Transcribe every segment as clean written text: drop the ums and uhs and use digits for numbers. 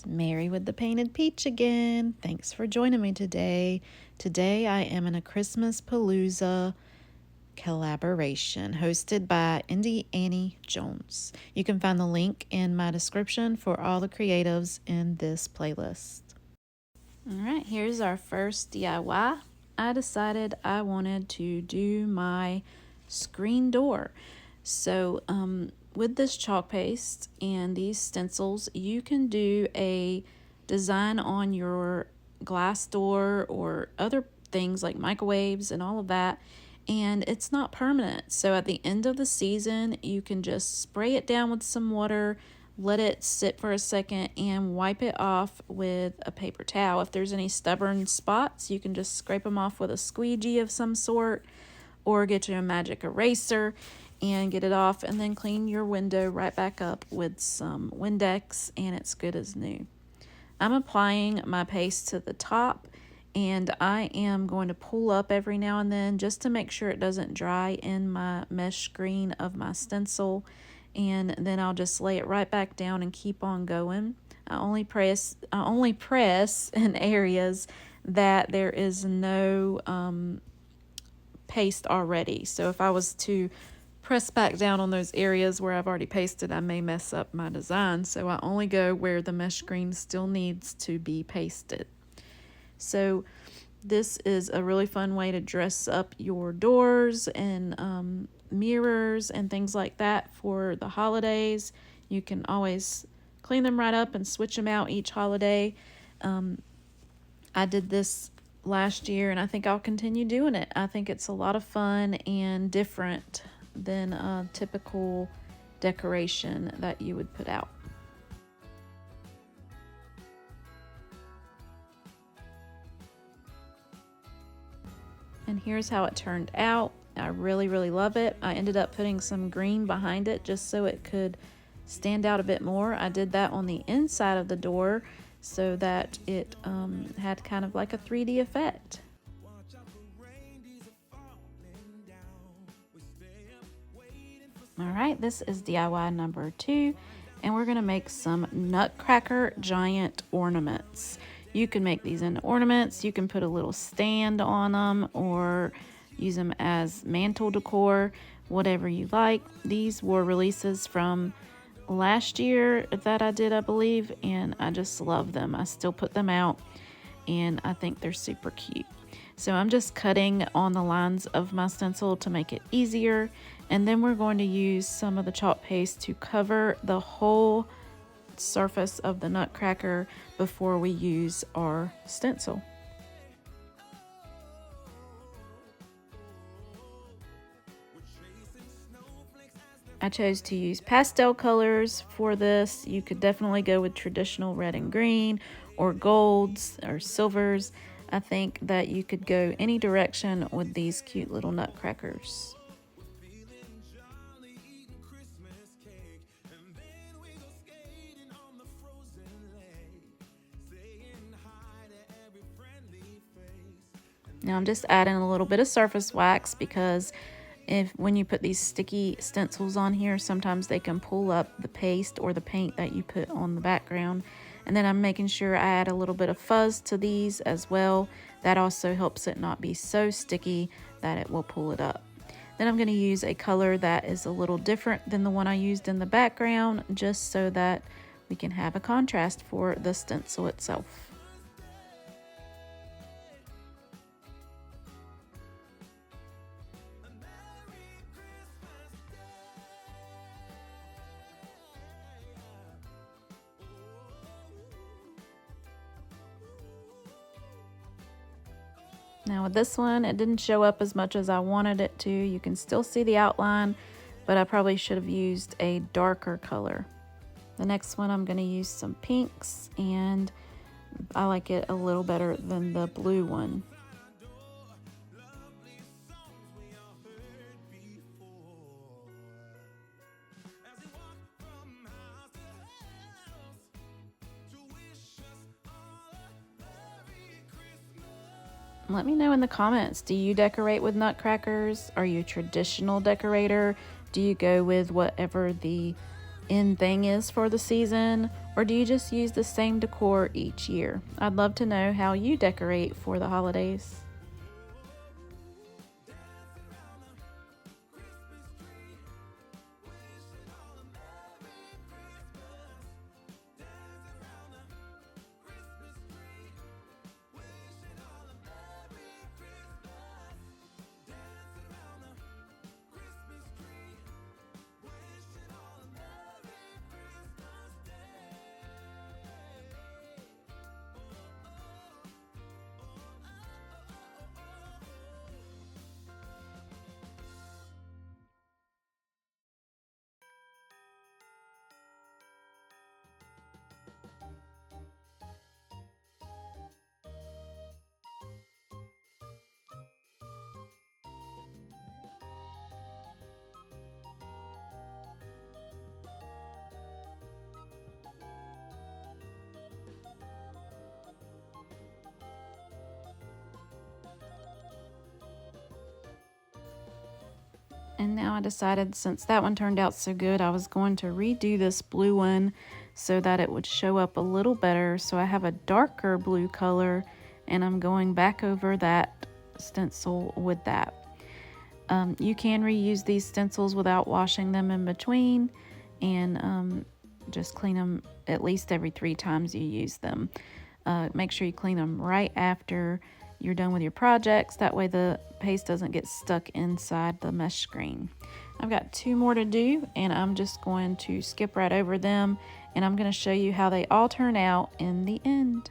Mary with the Painted Peach again. Thanks for joining me today. Today I am in a Christmas Palooza collaboration hosted by Indie Annie Jones. You can find the link in my description for all the creatives in this playlist. Alright, here's our first DIY. I decided I wanted to do my screen door. So with this chalk paste and these stencils, you can do a design on your glass door or other things like microwaves and all of that, and it's not permanent. So at the end of the season, you can just spray it down with some water, let it sit for a second, and wipe it off with a paper towel. If there's any stubborn spots, you can just scrape them off with a squeegee of some sort, or get you a magic eraser and get it off, and then clean your window right back up with some Windex, and it's good as new. I'm applying my paste to the top, and I am going to pull up every now and then just to make sure it doesn't dry in my mesh screen of my stencil, and then I'll just lay it right back down and keep on going. I only press in areas that there is no paste already. So if I was to press back down on those areas where I've already pasted, I may mess up my design. So I only go where the mesh screen still needs to be pasted. So this is a really fun way to dress up your doors and mirrors and things like that for the holidays. You can always clean them right up and switch them out each holiday. I did this last year, and I think I'll continue doing it. I think it's a lot of fun and different than a typical decoration that you would put out. And here's how it turned out. I really love it. I ended up putting some green behind it just so it could stand out a bit more. I did that on the inside of the door so that it had kind of like a 3D effect. Alright, this is DIY number 2, and we're going to make some Nutcracker giant ornaments. You can make these into ornaments, you can put a little stand on them, or use them as mantle decor, whatever you like. These were releases from last year that I did, I believe, and I just love them. I still put them out, and I think they're super cute. So I'm just cutting on the lines of my stencil to make it easier, and then we're going to use some of the chalk paste to cover the whole surface of the Nutcracker before we use our stencil. I chose to use pastel colors for this. You could definitely go with traditional red and green or golds or silvers. I think that you could go any direction with these cute little nutcrackers. Now I'm just adding a little bit of surface wax because when you put these sticky stencils on here, sometimes they can pull up the paste or the paint that you put on the background. And then I'm making sure I add a little bit of fuzz to these as well. That also helps it not be so sticky that it will pull it up. Then I'm going to use a color that is a little different than the one I used in the background, just so that we can have a contrast for the stencil itself. Now with this one, it didn't show up as much as I wanted it to. You can still see the outline, but I probably should have used a darker color. The next one, I'm going to use some pinks, and I like it a little better than the blue one. Let me know in the comments, do you decorate with nutcrackers? Are you a traditional decorator? Do you go with whatever the in thing is for the season? Or do you just use the same decor each year? I'd love to know how you decorate for the holidays. And now I decided, since that one turned out so good, I was going to redo this blue one so that it would show up a little better. So I have a darker blue color, and I'm going back over that stencil with that. You can reuse these stencils without washing them in between, and just clean them at least every 3 times you use them. Make sure you clean them right after you're done with your projects. That way the paste doesn't get stuck inside the mesh screen. I've got 2 more to do, and I'm just going to skip right over them, and I'm going to show you how they all turn out in the end.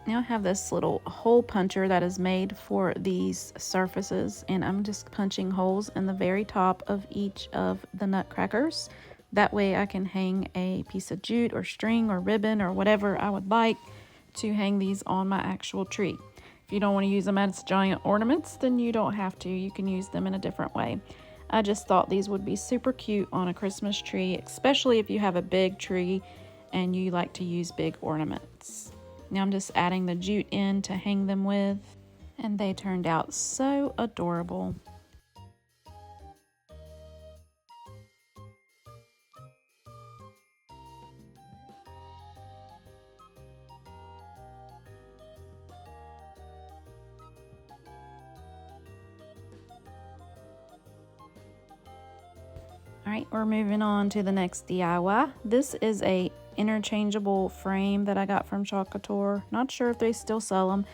Now I have this little hole puncher that is made for these surfaces, and I'm just punching holes in the very top of each of the nutcrackers. That way I can hang a piece of jute or string or ribbon or whatever I would like to hang these on my actual tree. If you don't want to use them as giant ornaments, then you don't have to. You can use them in a different way. I just thought these would be super cute on a Christmas tree, especially if you have a big tree and you like to use big ornaments. Now I'm just adding the jute in to hang them with, and they turned out so adorable. All right, we're moving on to the next DIY. This is a interchangeable frame that I got from Chalk Couture. Not sure if they still sell them,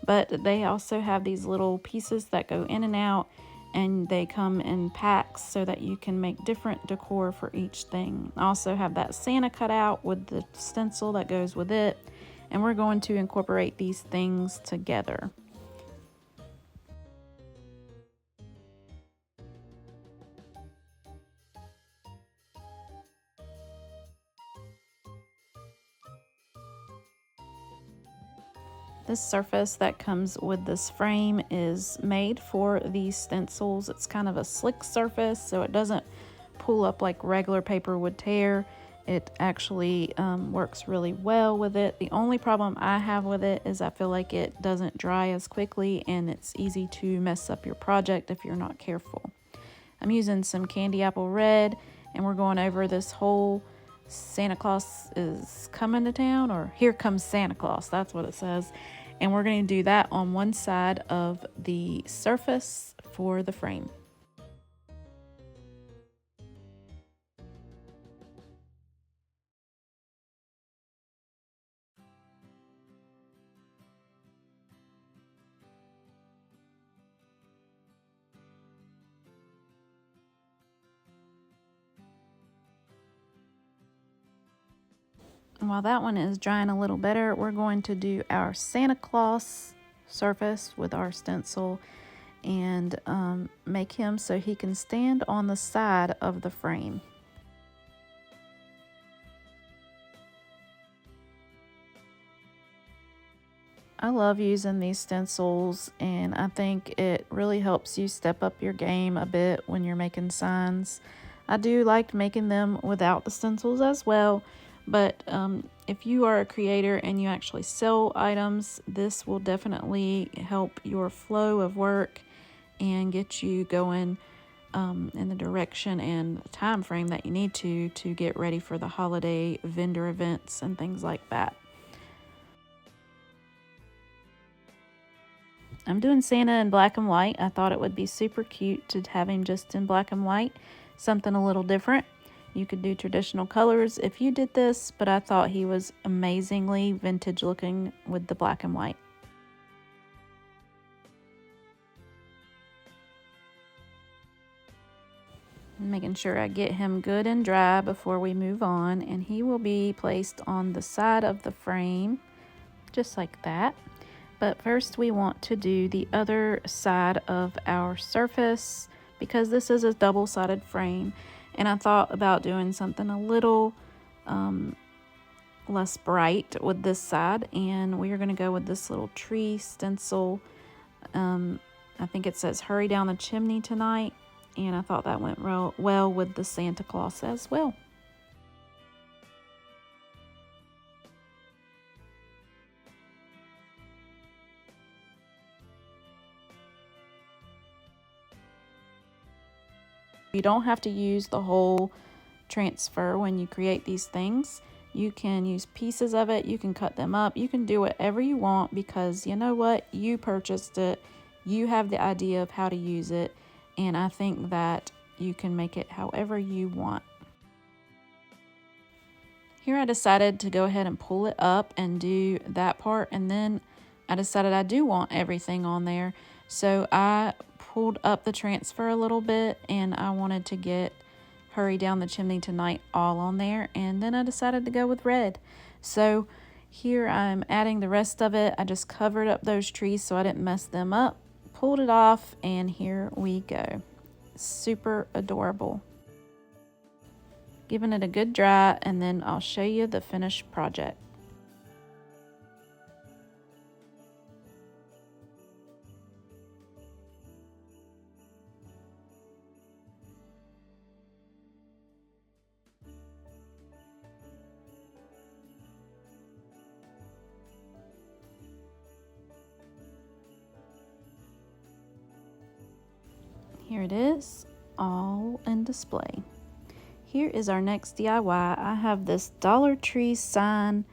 but they also have these little pieces that go in and out, and they come in packs so that you can make different decor for each thing. I also have that Santa cutout with the stencil that goes with it, and we're going to incorporate these things together. This surface that comes with this frame is made for these stencils. It's kind of a slick surface, so it doesn't pull up like regular paper would tear. It actually works really well with it. The only problem I have with it is I feel like it doesn't dry as quickly, and it's easy to mess up your project if you're not careful. I'm using some candy apple red, and we're going over this whole Santa Claus is coming to town, or here comes Santa Claus, that's what it says. And we're going to do that on one side of the surface for the frame. And while that one is drying a little better, we're going to do our Santa Claus surface with our stencil and make him so he can stand on the side of the frame. I love using these stencils, and I think it really helps you step up your game a bit when you're making signs. I do like making them without the stencils as well, but if you are a creator and you actually sell items, this will definitely help your flow of work and get you going in the direction and time frame that you need to get ready for the holiday vendor events and things like that. I'm doing Santa in black and white. I thought it would be super cute to have him just in black and white, something a little different. You could do traditional colors if you did this, but I thought he was amazingly vintage looking with the black and white. Making sure I get him good and dry before we move on, and he will be placed on the side of the frame, just like that. But first we want to do the other side of our surface because this is a double-sided frame, and I thought about doing something a little less bright with this side, and we are going to go with this little tree stencil. I think it says "Hurry down the chimney tonight," and I thought that went well with the Santa Claus as well. You don't have to use the whole transfer when you create these things. You can use pieces of it, you can cut them up, you can do whatever you want because you know what? You purchased it, you have the idea of how to use it, and I think that you can make it however you want. Here I decided to go ahead and pull it up and do that part, and then I decided I do want everything on there. So I pulled up the transfer a little bit, and I wanted to get "Hurry Down the Chimney Tonight" all on there, and then I decided to go with red. So here I'm adding the rest of it. I just covered up those trees so I didn't mess them up, pulled it off, and here we go. Super adorable. Giving it a good dry, and then I'll show you the finished project. Here it is, all in display. Here is our next DIY. I have this Dollar Tree sign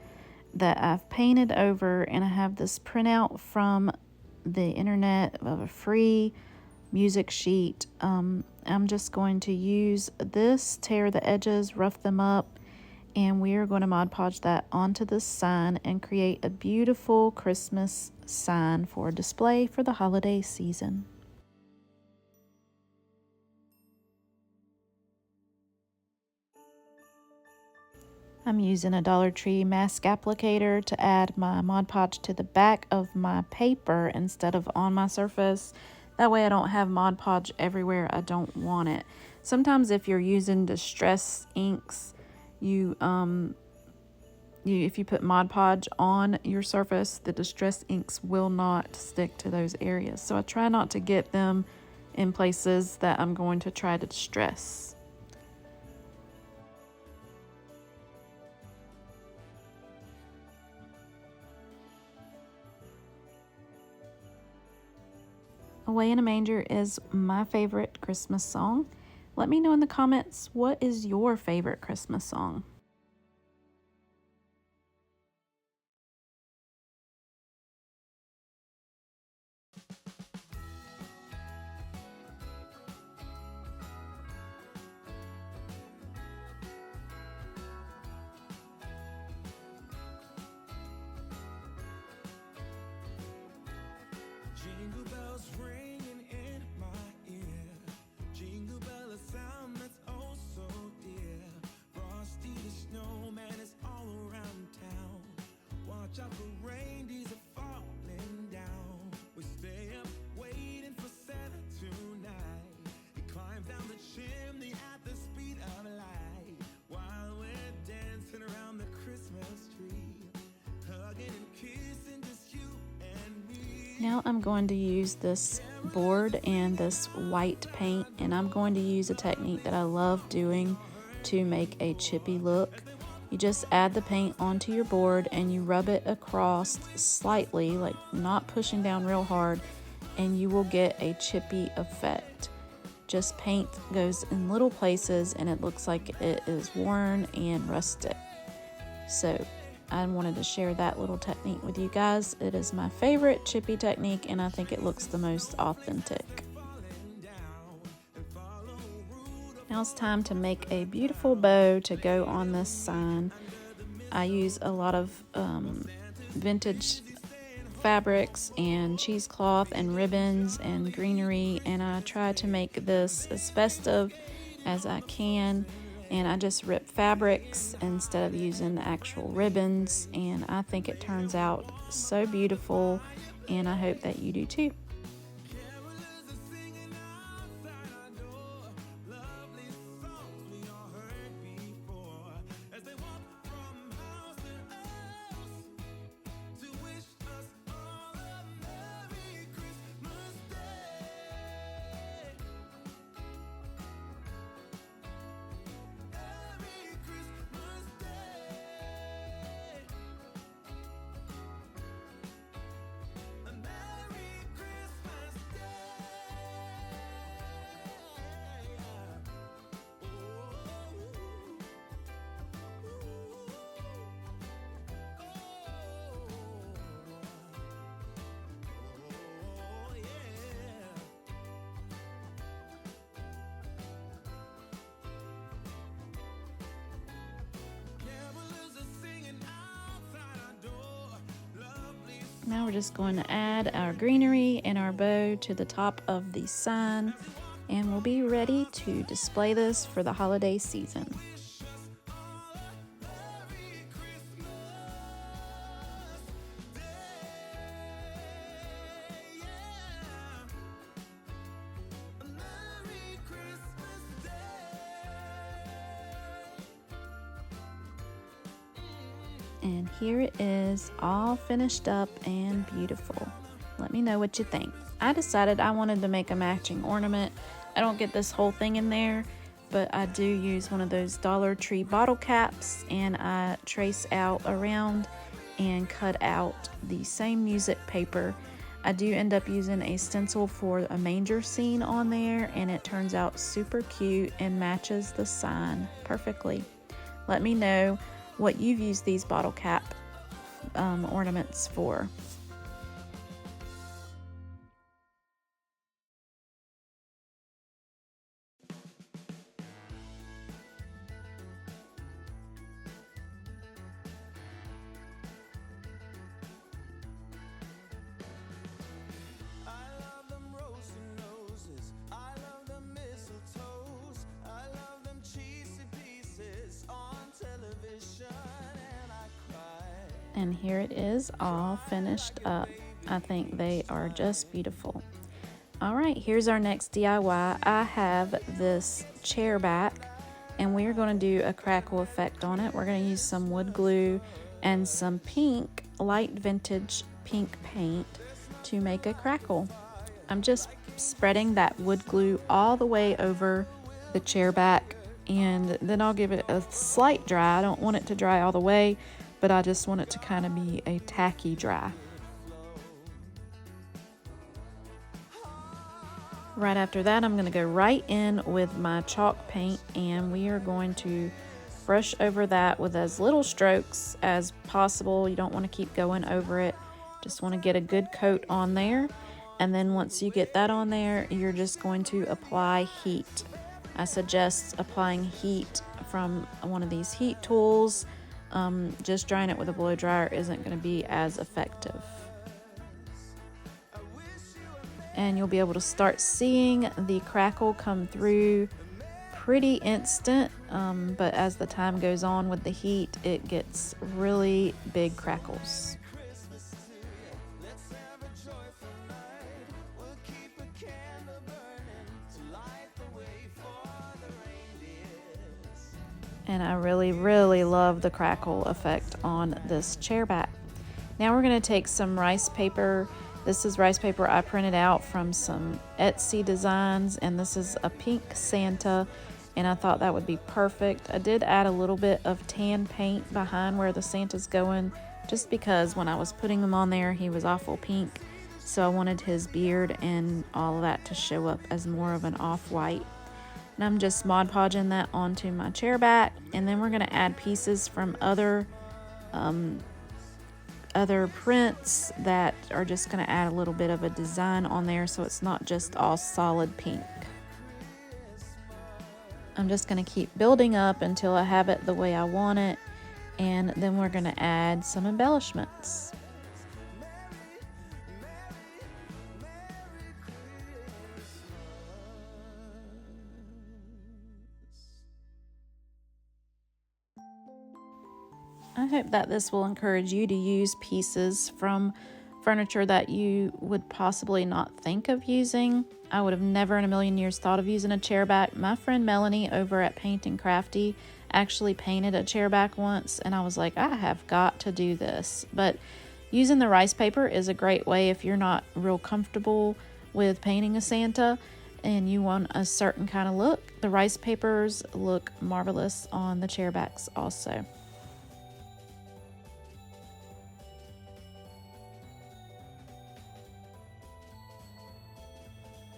that I've painted over, and I have this printout from the internet of a free music sheet. I'm just going to use this, tear the edges, rough them up, and we are going to Mod Podge that onto this sign and create a beautiful Christmas sign for display for the holiday season. I'm using a Dollar Tree mask applicator to add my Mod Podge to the back of my paper instead of on my surface. That way I don't have Mod Podge everywhere I don't want it. Sometimes if you're using distress inks, if you put Mod Podge on your surface, the distress inks will not stick to those areas. So I try not to get them in places that I'm going to try to distress. Away in a Manger is my favorite Christmas song. Let me know in the comments, what is your favorite Christmas song? Jingle bells ringing in my ear. Jingle bell, a sound that's oh so dear. Frosty the snowman is all around town. Watch out for reindeers are falling down. We stay up waiting for Santa tonight. He climbs down the chimney at the speed of light, while we're dancing around the Christmas tree, hugging and kissing just you and me. Now I'm going to use this board and this white paint, and I'm going to use a technique that I love doing to make a chippy look. You just add the paint onto your board and you rub it across slightly, like not pushing down real hard, and you will get a chippy effect. just paint goes in little places and it looks like it is worn and rusted. So I wanted to share that little technique with you guys. It is my favorite chippy technique, and I think it looks the most authentic. Now it's time to make a beautiful bow to go on this sign. I use a lot of vintage fabrics and cheesecloth and ribbons and greenery, and I try to make this as festive as I can. And I just rip fabrics instead of using actual ribbons, and I think it turns out so beautiful, and I hope that you do too. Now we're just going to add our greenery and our bow to the top of the sign, and we'll be ready to display this for the holiday season. And here it is, all finished up and beautiful. Let me know what you think. I decided I wanted to make a matching ornament. I don't get this whole thing in there, but I do use one of those Dollar Tree bottle caps, and I trace out around and cut out the same music paper. I do end up using a stencil for a manger scene on there, and it turns out super cute and matches the sign perfectly. Let me know what you've used these bottle cap ornaments for. And here it is, all finished up. I think they are just beautiful. All right, here's our next DIY. I have this Chairback, and we are going to do a crackle effect on it. We're going to use some wood glue and some pink, light vintage pink paint to make a crackle. I'm just spreading that wood glue all the way over the Chairback, and then I'll give it a slight dry. I don't want it to dry all the way, but I just want it to kind of be a tacky dry. Right after that, I'm going to go right in with my chalk paint, and we are going to brush over that with as little strokes as possible. You don't want to keep going over it. Just want to get a good coat on there. And then once you get that on there, you're just going to apply heat. I suggest applying heat from one of these heat tools. Just drying it with a blow dryer isn't going to be as effective. And you'll be able to start seeing the crackle come through pretty instant, but as the time goes on with the heat, it gets really big crackles. And I really love the crackle effect on this Chairback. Now we're going to take some rice paper. This is rice paper I printed out from some Etsy designs, and this is a pink Santa, and I thought that would be perfect. I did add a little bit of tan paint behind where the Santa's going, just because when I was putting them on there, he was awful pink. So I wanted his beard and all of that to show up as more of an off-white. And I'm just Mod Podging that onto my chairback, and then we're going to add pieces from other prints that are just going to add a little bit of a design on there so it's not just all solid pink. I'm just going to keep building up until I have it the way I want it, and then we're going to add some embellishments. I hope that this will encourage you to use pieces from furniture that you would possibly not think of using. I would have never in a million years thought of using a chairback. My friend Melanie over at Paint and Crafty actually painted a chairback once, and I was like, I have got to do this. But using the rice paper is a great way if you're not real comfortable with painting a Santa and you want a certain kind of look. The rice papers look marvelous on the chairbacks also.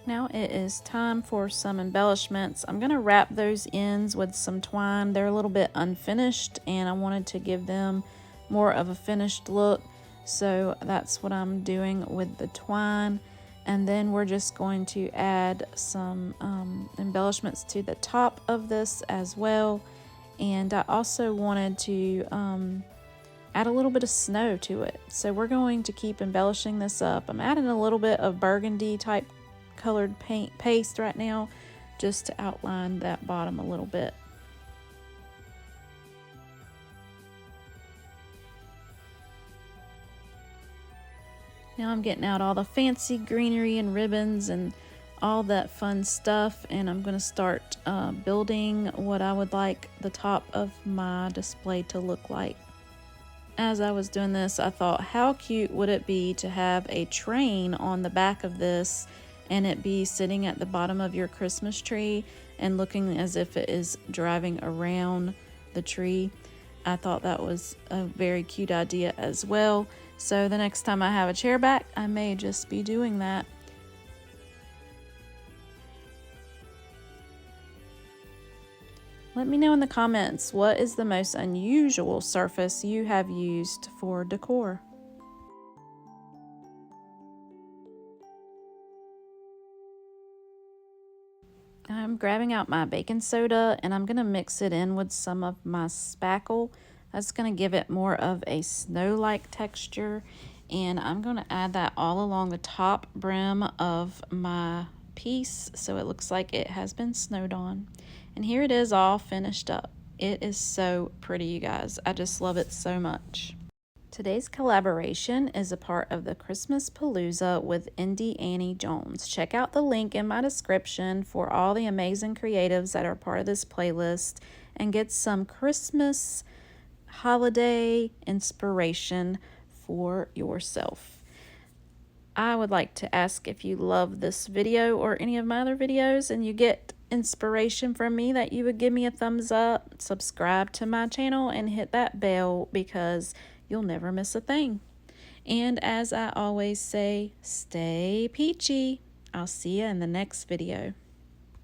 Now it is time for some embellishments. I'm going to wrap those ends with some twine. They're a little bit unfinished and I wanted to give them more of a finished look. So that's what I'm doing with the twine. And then we're just going to add some embellishments to the top of this as well. And I also wanted to add a little bit of snow to it. So we're going to keep embellishing this up. I'm adding a little bit of burgundy type colored paint paste right now just to outline that bottom a little bit. Now I'm getting out all the fancy greenery and ribbons and all that fun stuff, and I'm going to start building what I would like the top of my display to look like. As I was doing this, I thought, how cute would it be to have a train on the back of this and it be sitting at the bottom of your Christmas tree and looking as if it is driving around the tree. I thought that was a very cute idea as well. So the next time I have a chairback, I may just be doing that. Let me know in the comments, what is the most unusual surface you have used for decor? I'm grabbing out my baking soda and I'm going to mix it in with some of my spackle. That's going to give it more of a snow-like texture. And I'm going to add that all along the top brim of my piece so it looks like it has been snowed on. And here it is all finished up. It is so pretty, you guys. I just love it so much. Today's collaboration is a part of the Christmas Palooza with Indie Annie Jones. Check out the link in my description for all the amazing creatives that are part of this playlist and get some Christmas holiday inspiration for yourself. I would like to ask if you love this video or any of my other videos and you get inspiration from me, that you would give me a thumbs up, subscribe to my channel, and hit that bell because you'll never miss a thing. And as I always say, stay peachy. I'll see you in the next video.